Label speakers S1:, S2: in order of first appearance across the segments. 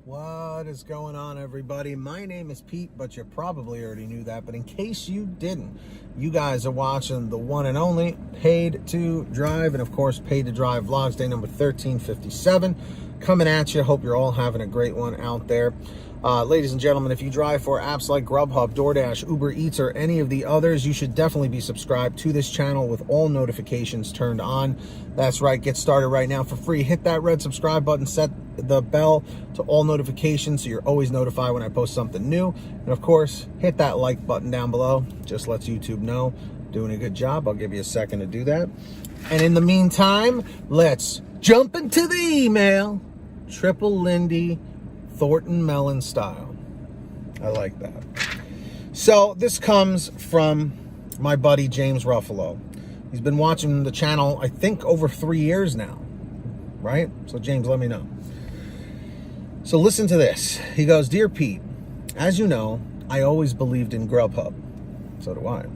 S1: What is going on, everybody? My name is Pete, but you probably already knew that. But in case you didn't, you guys are watching the one and only Paid to Drive, and of course, Paid to Drive Vlogs, day number 1357. Coming at you. Hope you're all having a great one out there. Ladies and gentlemen, if you drive for apps like Grubhub, DoorDash, Uber Eats, or any of the others, you should definitely be subscribed to this channel with all notifications turned on. That's right, get started right now for free. Hit that red subscribe button, set the bell to all notifications so you're always notified when I post something new. And of course, hit that like button down below. Just lets YouTube know I'm doing a good job. I'll give you a second to do that. And in the meantime, let's jump into the email. Triple Lindy Thornton Melon style. I like that. So this comes from my buddy James Ruffalo. He's been watching the channel, I think, over 3 years now, right? So James, let me know. So listen to this. He goes, "Dear Pete, as you know, I always believed in Grubhub. So do I.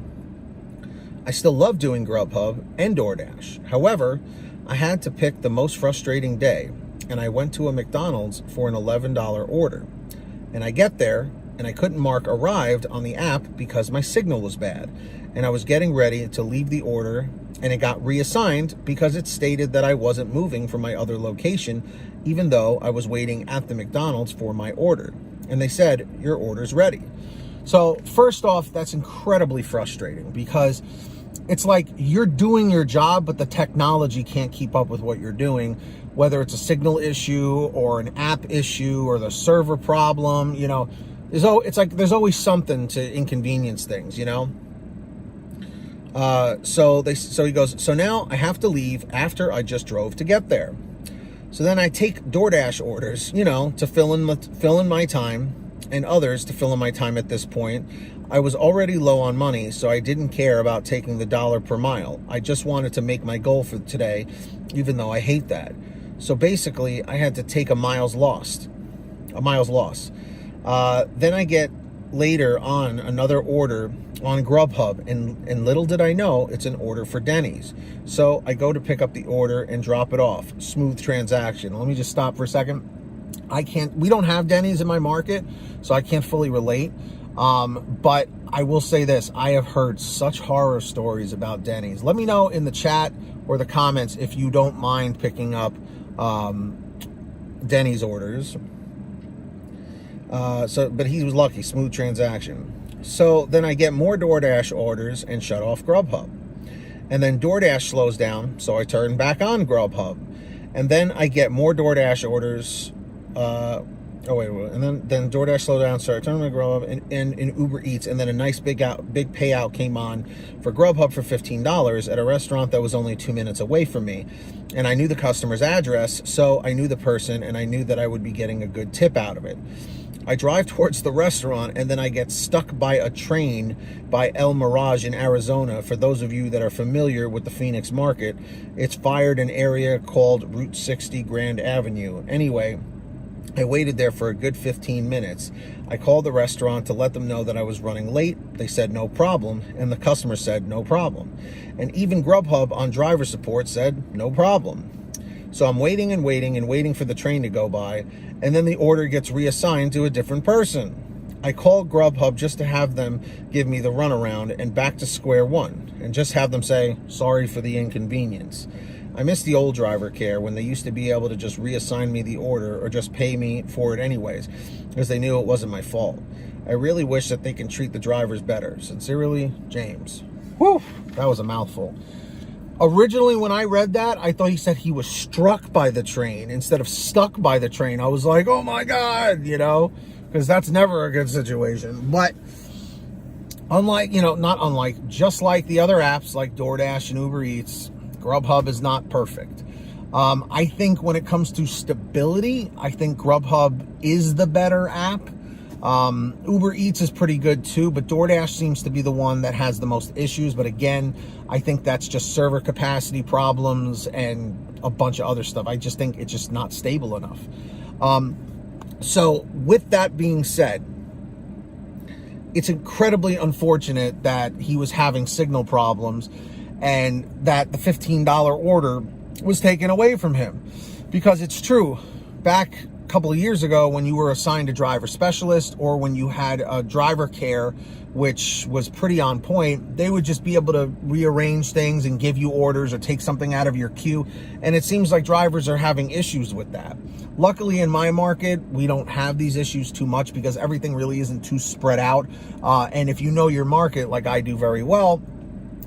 S1: I still love doing Grubhub and DoorDash. However, I had to pick the most frustrating day, and I went to a McDonald's for an $11 order. And I get there, and I couldn't mark arrived on the app because my signal was bad. And I was getting ready to leave the order, and it got reassigned because it stated that I wasn't moving from my other location, even though I was waiting at the McDonald's for my order. And they said, your order's ready." So first off, that's incredibly frustrating because it's like you're doing your job, but the technology can't keep up with what you're doing, whether it's a signal issue or an app issue or the server problem. You know, it's like there's always something to inconvenience things, you know? So he goes, "So now I have to leave after I just drove to get there. So then I take DoorDash orders, you know, to fill in my time, and others to fill in my time at this point. I was already low on money, so I didn't care about taking the $1 per mile. I just wanted to make my goal for today, even though I hate that. So basically, I had to take a mile's loss. Then I get later on another order on Grubhub, and little did I know it's an order for Denny's. So I go to pick up the order and drop it off. Smooth transaction." Let me just stop for a second. We don't have Denny's in my market, so I can't fully relate. But I will say this, I have heard such horror stories about Denny's. Let me know in the chat or the comments if you don't mind picking up Denny's orders. But he was lucky, smooth transaction. So then I get more DoorDash orders and shut off Grubhub. And then DoorDash slows down, so I turn back on Grubhub. And then I get more DoorDash orders. And then DoorDash slowed down, so I turned on Grubhub and Uber Eats, and then a nice big payout came on for Grubhub for $15 at a restaurant that was only 2 minutes away from me. And I knew the customer's address, so I knew the person, and I knew that I would be getting a good tip out of it. I drive towards the restaurant, and then I get stuck by a train by El Mirage in Arizona. For those of you that are familiar with the Phoenix market, it's fired an area called Route 60 Grand Avenue. Anyway, I waited there for a good 15 minutes. I called the restaurant to let them know that I was running late. They said no problem, and the customer said no problem. And even Grubhub on driver support said no problem. So I'm waiting and waiting and waiting for the train to go by, and then the order gets reassigned to a different person. I called Grubhub just to have them give me the runaround and back to square one, and just have them say, sorry for the inconvenience. I miss the old driver care when they used to be able to just reassign me the order or just pay me for it anyways, because they knew it wasn't my fault. I really wish that they can treat the drivers better. Sincerely, James." Whew, that was a mouthful. Originally, when I read that, I thought he said he was struck by the train instead of stuck by the train. I was like, oh my God, you know, because that's never a good situation. But just like the other apps like DoorDash and Uber Eats, Grubhub is not perfect. I think when it comes to stability, I think Grubhub is the better app. Uber Eats is pretty good too, but DoorDash seems to be the one that has the most issues. But again, I think that's just server capacity problems and a bunch of other stuff. I just think it's just not stable enough. So with that being said, it's incredibly unfortunate that he was having signal problems and that the $15 order was taken away from him, because it's true. Back couple of years ago, when you were assigned a driver specialist or when you had a driver care, which was pretty on point, they would just be able to rearrange things and give you orders or take something out of your queue. And it seems like drivers are having issues with that. Luckily, in my market, we don't have these issues too much because everything really isn't too spread out. And if you know your market, like I do very well,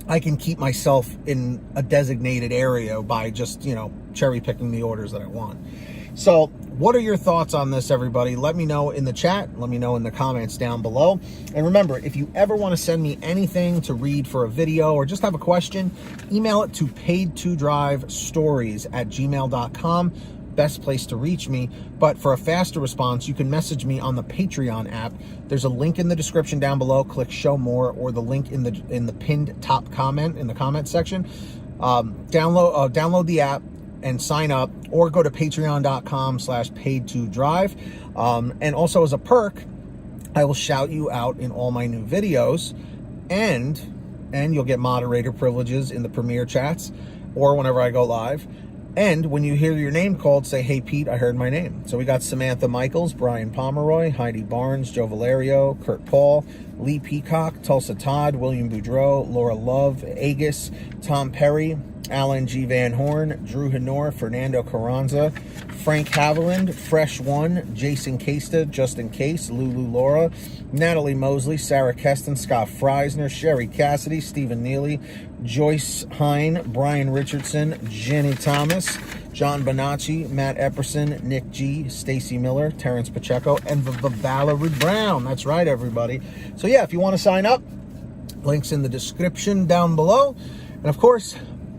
S1: I can keep myself in a designated area by just, cherry picking the orders that I want. So what are your thoughts on this, everybody? Let me know in the chat. Let me know in the comments down below. And remember, if you ever want to send me anything to read for a video or just have a question, email it to paid2drivestories@gmail.com. Best place to reach me. But for a faster response, you can message me on the Patreon app. There's a link in the description down below. Click show more, or the link in the pinned top comment in the comment section. Download the app and sign up, or go to patreon.com/paid2drive. And also, as a perk, I will shout you out in all my new videos, and you'll get moderator privileges in the premiere chats or whenever I go live. And when you hear your name called, say, "Hey, Pete, I heard my name." So we got Samantha Mikles, Brian Pomeroy, Heidi Barnes, Joe Valerio, Kurt Paul, Lee Peacock, Tulsa Todd, William Boudreau, Laura Love, Agus, Tom Perry, Alan G. Van Horn, Drew Hanor, Fernando Carranza, Frank Haviland, Fresh One, Jason Casta, Justin Case, Lulu Laura, Natalie Mosley, Sarah Keston, Scott Freisner, Sherry Cassidy, Stephen Neely, Joyce Hine, Brian Richardson, Jenny Thomas, John Bonacci, Matt Epperson, Nick G, Stacy Miller, Terrence Pacheco, and Valerie Brown. That's right, everybody. So yeah, if you want to sign up, links in the description down below. And of course,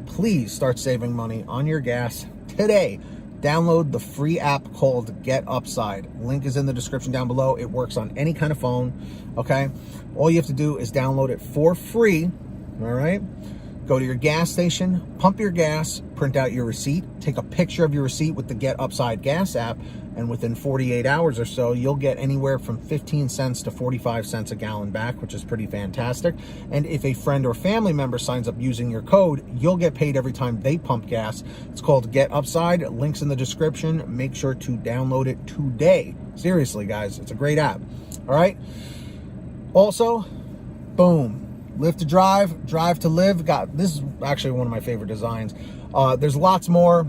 S1: please start saving money on your gas today. Download the free app called Get Upside. Link is in the description down below. It works on any kind of phone, okay? All you have to do is download it for free, all right? Go to your gas station, pump your gas, print out your receipt, take a picture of your receipt with the Get Upside gas app, and within 48 hours or so, you'll get anywhere from 15 cents to 45 cents a gallon back, which is pretty fantastic. And if a friend or family member signs up using your code, you'll get paid every time they pump gas. It's called Get Upside. Links in the description. Make sure to download it today. Seriously, guys, it's a great app. All right? Also, boom. Live to drive, drive to live. This is actually one of my favorite designs. There's lots more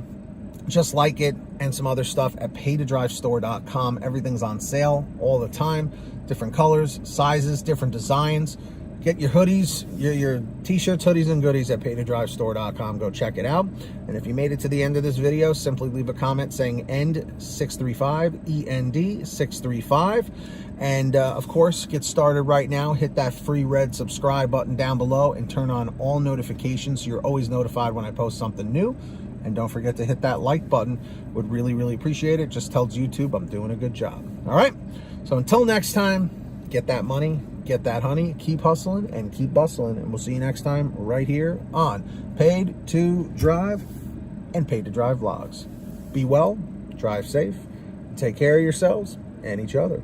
S1: just like it and some other stuff at paid2drivestore.com. Everything's on sale all the time. Different colors, sizes, different designs. Get your hoodies, your t-shirts, hoodies, and goodies at paid2drivestore.com. Go check it out. And if you made it to the end of this video, simply leave a comment saying END635, END635. And of course, get started right now. Hit that free red subscribe button down below and turn on all notifications so you're always notified when I post something new. And don't forget to hit that like button. Would really, really appreciate it. Just tells YouTube I'm doing a good job. All right? So until next time, get that money, get that honey, keep hustling, and keep bustling. And we'll see you next time right here on Paid to Drive and Paid to Drive Vlogs. Be well, drive safe, and take care of yourselves and each other.